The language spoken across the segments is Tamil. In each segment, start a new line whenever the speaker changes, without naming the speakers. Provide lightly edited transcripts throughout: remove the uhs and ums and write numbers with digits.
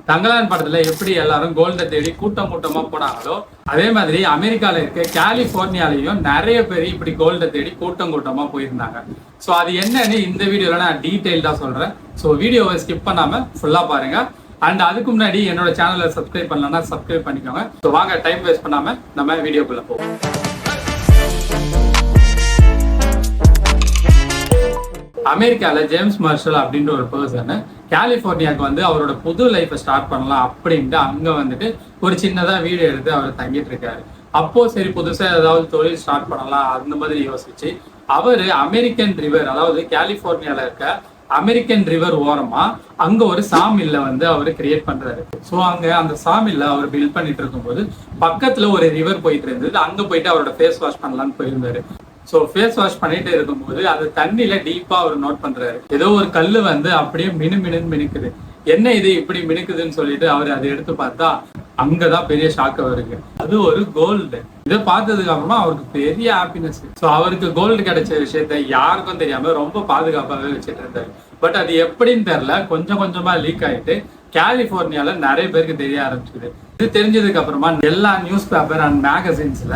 தங்கலான் படத்துல எப்படி எல்லாரும் கோல்டை தேடி கூட்டம் கூட்டமா போனாங்களோ அதே மாதிரி அமெரிக்கால இருக்க கலிபோர்னியாலையும் நிறைய பேர் இப்படி கோல்டை தேடி கூட்டம் கூட்டமா போயிருந்தாங்க. ஸோ அது என்னன்னு இந்த வீடியோல நான் டீட்டெயில்டா சொல்றேன். ஸோ வீடியோவை ஸ்கிப் பண்ணாம ஃபுல்லா பாருங்க. அண்ட் அதுக்கு முன்னாடி என்னோட சேனலை சப்ஸ்கிரைப் பண்ணலன்னா சப்ஸ்கிரைப் பண்ணிக்கோங்க. ஸோ வாங்க டைம் வேஸ்ட் பண்ணாம நம்ம வீடியோக்குள்ள போவோம். அமெரிக்கால ஜேம்ஸ் மார்ஷல் அப்படின்ற ஒரு பர்சன் கலிபோர்னியாவுக்கு வந்து அவரோட புது லைஃப்பை ஸ்டார்ட் பண்ணலாம் அப்படின்ட்டு அங்க வந்துட்டு ஒரு சின்னதா வீடு எடுத்து அவர் தங்கிட்டு இருக்காரு. அப்போ சரி புதுசா ஏதாவது தொழில் ஸ்டார்ட் பண்ணலாம் அந்த மாதிரி யோசிச்சு அவரு அமெரிக்கன் ரிவர், அதாவது கலிபோர்னியால இருக்க அமெரிக்கன் ரிவர் ஓரமா அங்க ஒரு சாமில்ல வந்து அவரு கிரியேட் பண்றாரு. ஸோ அங்க அந்த சாமில்ல அவர் பில்ட் பண்ணிட்டு இருக்கும்போது பக்கத்துல ஒரு ரிவர் போயிட்டு இருந்தது. அங்க போயிட்டு அவரோட ஃபேஸ் வாஷ் பண்ணலான்னு போயிருந்தாரு. ஸோ ஃபேஸ் வாஷ் பண்ணிட்டு இருக்கும்போது அந்த தண்ணியில டீப்பா அவர் நோட் பண்றாரு. ஏதோ ஒரு கல்லு வந்து அப்படியே மினுமினுன்னு மினுக்குது. என்ன இது இப்படி மினுக்குதுன்னு சொல்லிட்டு அவர் அதை எடுத்து பார்த்தா அங்கதான் பெரிய ஷாக் அவருக்கு. அது ஒரு கோல்டு. இதை பார்த்ததுக்கு அப்புறமா அவருக்கு பெரிய ஹாப்பினஸ். ஸோ அவருக்கு கோல்டு கிடைச்ச விஷயத்த யாருக்கும் தெரியாம ரொம்ப பாதுகாப்பாகவே வச்சுட்டு இருந்தாரு. பட் அது எப்படின்னு தெரியல, கொஞ்சம் கொஞ்சமா லீக் ஆயிட்டு கலிபோர்னியால நிறைய பேருக்கு தெரிய ஆரம்பிச்சுது. இது தெரிஞ்சதுக்கு அப்புறமா எல்லா நியூஸ் பேப்பர் அண்ட் மேகசின்ஸ்ல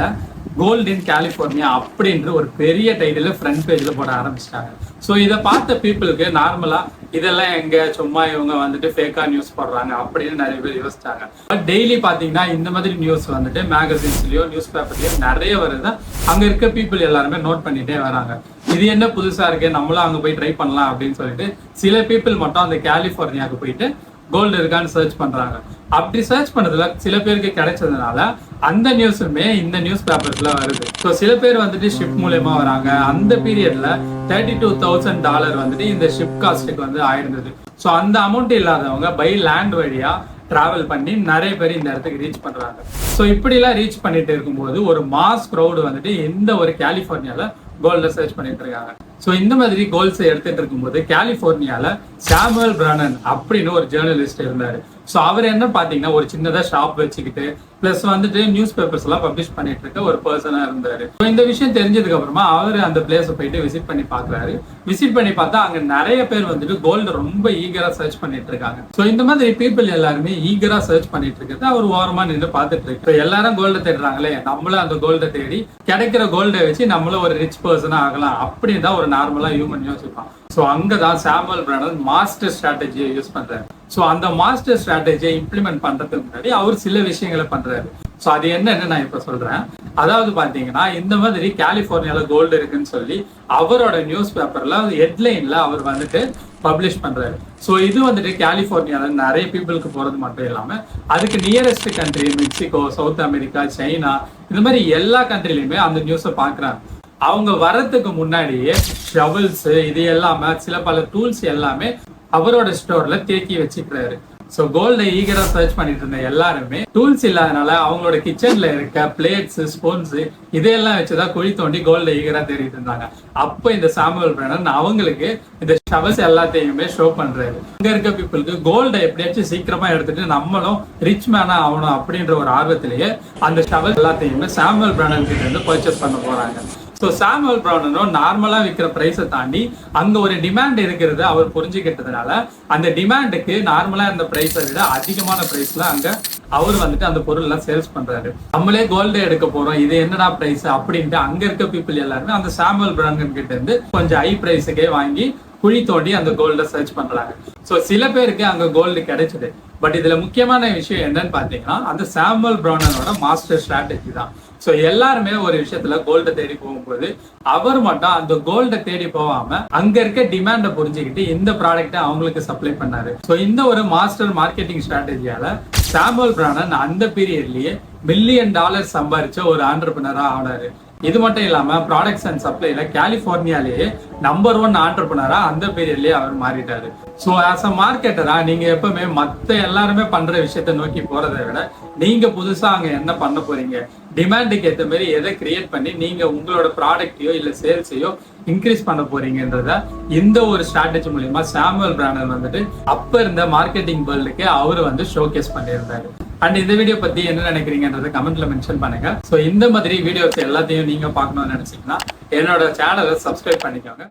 கோல்டு இன் கலிபோர்னியா அப்படின்ற ஒரு பெரிய டைட்டில் ஃப்ரண்ட் பேஜ்ல போட ஆரம்பிச்சிட்டாங்க. ஸோ இதை பார்த்த பீப்புளுக்கு நார்மலா இதெல்லாம் எங்க சும்மா இவங்க வந்துட்டு ஃபேக்கா நியூஸ் போடுறாங்க அப்படின்னு நிறைய பேர் யோசிச்சாங்க. பட் டெய்லி பாத்தீங்கன்னா இந்த மாதிரி நியூஸ் வந்துட்டு மேகசின்ஸ்லயோ நியூஸ் பேப்பர்லயோ நிறைய வருது. அங்க இருக்க பீப்புள் எல்லாருமே நோட் பண்ணிட்டே வராங்க. இது என்ன புதுசா இருக்கு, நம்மளும் அங்க போய் ட்ரை பண்ணலாம் அப்படின்னு சொல்லிட்டு சில பீப்புள் மட்டும் அந்த கலிபோர்னியாவுக்கு போயிட்டு கோல்டு இருக்கான்னு சர்ச் பண்றாங்க. அப்படி சர்ச் பண்ணதுல சில பேருக்கு கிடைச்சதுனால அந்த நியூஸுமே இந்த நியூஸ் பேப்பர்ஸ்ல வருது. ஸோ சில பேர் வந்துட்டு ஷிப் மூலயமா வராங்க. அந்த பீரியட்ல $32,000 வந்துட்டு இந்த ஷிப் காஸ்ட்டுக்கு வந்து ஆயிருந்தது. ஸோ அந்த அமௌண்ட் இல்லாதவங்க பை லேண்ட் வழியா டிராவல் பண்ணி நிறைய பேர் இந்த இடத்துக்கு ரீச் பண்றாங்க. ஸோ இப்படிலாம் ரீச் பண்ணிட்டு இருக்கும்போது ஒரு மாஸ் க்ரௌடு வந்துட்டு இந்த ஒரு கலிபோர்னியால கோல்ட சர்ச் பண்ணிட்டு இருக்காங்க. ஸோ இந்த மாதிரி கோல்ஸை எடுத்துட்டு இருக்கும்போது கலிபோர்னியால சாமுவல் பிரானன் அப்படின்னு ஒரு ஜேர்னலிஸ்ட் இருந்தாரு. ஸோ அவர் என்ன பாத்தீங்கன்னா ஒரு சின்னதா ஷாப் வச்சுக்கிட்டு பிளஸ் வந்துட்டு நியூஸ் பேப்பர்ஸ் எல்லாம் பப்ளிஷ் பண்ணிட்டு இருக்க ஒரு பர்சனா இருந்தாரு. ஸோ இந்த விஷயம் தெரிஞ்சதுக்கு அப்புறமா அவர் அந்த பிளேஸை போயிட்டு விசிட் பண்ணி பாக்குறாரு. விசிட் பண்ணி பார்த்தா அங்க நிறைய பேர் வந்துட்டு கோல்டு ரொம்ப ஈகரா சர்ச் பண்ணிட்டு இருக்காங்க. ஸோ இந்த மாதிரி பீப்புள் எல்லாருமே ஈகரா சர்ச் பண்ணிட்டு இருக்கிறது அவர் ஓரமா நின்று பார்த்துட்டு இருக்கு. எல்லாரும் கோல்டை தேடுறாங்களே, நம்மளும் அந்த கோல்டை தேடி கிடைக்கிற கோல்டை வச்சு நம்மளும் ஒரு ரிச் பர்சனா ஆகலாம் அப்படின்னு தான் ஒரு நார்மலா ஹியூமன் யோசிப்பான். ஸோ அங்கதான் சாமுவல் பிரானன் மாஸ்டர் ஸ்ட்ராட்டஜியை யூஸ் பண்றாரு. ஸோ அந்த மாஸ்டர் ஸ்ட்ராட்டஜியை இம்ப்ளிமெண்ட் பண்றதுக்கு முன்னாடி அவர் சில விஷயங்களை பண்றாரு. ஸோ அது என்னன்னு நான் இப்ப சொல்றேன். அதாவது பாத்தீங்கன்னா இந்த மாதிரி கலிபோர்னியால கோல்டு இருக்குன்னு சொல்லி அவரோட நியூஸ் பேப்பர்ல ஹெட்லைன்ல அவர் வந்துட்டு பப்ளிஷ் பண்றாரு. ஸோ இது வந்துட்டு கலிபோர்னியால நிறைய பீப்புளுக்கு போறது மட்டும் இல்லாம அதுக்கு nearest country Mexico, south America, China, இந்த மாதிரி எல்லா கண்ட்ரிலையுமே அந்த நியூஸை பாக்குறாங்க. அவங்க வர்றதுக்கு முன்னாடியே ஷவல்ஸ் இது எல்லாமே சில பல டூல்ஸ் எல்லாமே அவரோட ஸ்டோர்ல தேக்கி வச்சுக்கிறாரு. ஸோ கோல்டை ஈகரா சர்ச் பண்ணிட்டு இருந்த எல்லாருமே டூல்ஸ் இல்லாதனால அவங்களோட கிச்சன்ல இருக்க பிளேட்ஸ், ஸ்பூன்ஸ் இதையெல்லாம் வச்சுதான் குழி தோண்டி கோல்டை ஈகரா தேடிட்டு இருந்தாங்க. அப்போ இந்த சாமுவல் பிரானன் அவங்களுக்கு இந்த ஷவல்ஸ் எல்லாத்தையுமே ஷோ பண்றாரு. இங்க இருக்க பீப்புளுக்கு கோல்டை எப்படியாச்சும் சீக்கிரமா எடுத்துட்டு நம்மளும் ரிச் மேனா ஆகணும் அப்படின்ற ஒரு ஆர்வத்திலேயே அந்த ஷவல்ஸ் எல்லாத்தையுமே சாமுவல் பிரானன் கிட்ட இருந்து பர்ச்சேஸ் பண்ண போறாங்க. ஸோ சாமுவல் பிரானனும் நார்மலா விற்கிற பிரைஸை தாண்டி அங்க ஒரு டிமாண்ட் இருக்கிறது அவர் புரிஞ்சுக்கிட்டதுனால அந்த டிமாண்டுக்கு நார்மலா இருந்த பிரைஸை விட அதிகமான பிரைஸ்ல அங்க அவர் வந்துட்டு அந்த பொருள் எல்லாம் சேல்ஸ் பண்றாரு. நம்மளே கோல்டே எடுக்க போறோம், இது என்னடா பிரைஸ் அப்படின்ட்டு அங்க இருக்க பீப்புள் எல்லாருமே அந்த சாமுவல் பிரானன் கிட்ட இருந்து கொஞ்சம் ஹை பிரைஸுக்கே வாங்கி குழி தோண்டி அந்த கோல்டை சர்ச் பண்றாங்க. ஸோ சில பேருக்கு அங்க கோல்டு கிடைச்சது. பட் இதுல முக்கியமான விஷயம் என்னன்னு பாத்தீங்கன்னா அந்த சாமுவல் பிரானனோட மாஸ்டர் ஸ்ட்ராட்டஜி தான். ஸோ எல்லாருமே ஒரு விஷயத்துல கோல்டை தேடி போகும்போது அவர் மட்டும் அந்த கோல்டை தேடி போகாம அங்க இருக்க டிமாண்டை புரிஞ்சுக்கிட்டு இந்த ப்ராடக்ட்டை அவங்களுக்கு சப்ளை பண்ணாரு. ஸோ இந்த ஒரு மாஸ்டர் மார்க்கெட்டிங் ஸ்ட்ராட்டஜியால சாமுவல் பிரானன் அந்த பீரியட்லயே $1 மில்லியன் சம்பாரிச்ச ஒரு ஆண்டர்பிரினரா ஆனாரு. இது மட்டும் இல்லாம ப்ராடக்ட்ஸ் அண்ட் சப்ளைல கலிபோர்னியாலேயே நம்பர் 1 ஆண்டர்பிரினரா அந்த பீரியட்லயே அவர் மாறிட்டாரு. ஸோ ஆஸ் அ மார்க்கெட்டரா நீங்க எப்பவுமே மத்த எல்லாருமே பண்ற விஷயத்த நோக்கி போறதை விட நீங்க புதுசா அங்க என்ன பண்ண போறீங்க, டிமாண்டுக்கு ஏற்ற மாதிரி எதை கிரியேட் பண்ணி நீங்க உங்களோட ப்ராடக்டையோ இல்ல சேல்ஸையோ இன்க்ரீஸ் பண்ண போறீங்கன்றத இந்த ஒரு ஸ்ட்ராட்டஜி மூலமா சாமுவல் பிரானன் வந்துட்டு அப்ப இருந்த மார்க்கெட்டிங் வேர்ல்டுக்கு அவர் வந்து ஷோகேஸ் பண்ணியிருந்தாரு. அண்ட் இந்த வீடியோ பத்தி என்ன நினைக்கிறீங்கன்றத கமெண்ட்ல மென்ஷன் பண்ணுங்க. ஸோ இந்த மாதிரி வீடியோஸ் எல்லாத்தையும் நீங்க பார்க்கணும்னு நினைச்சீங்கன்னா என்னோட சேனலை சப்ஸ்கிரைப் பண்ணிக்கோங்க.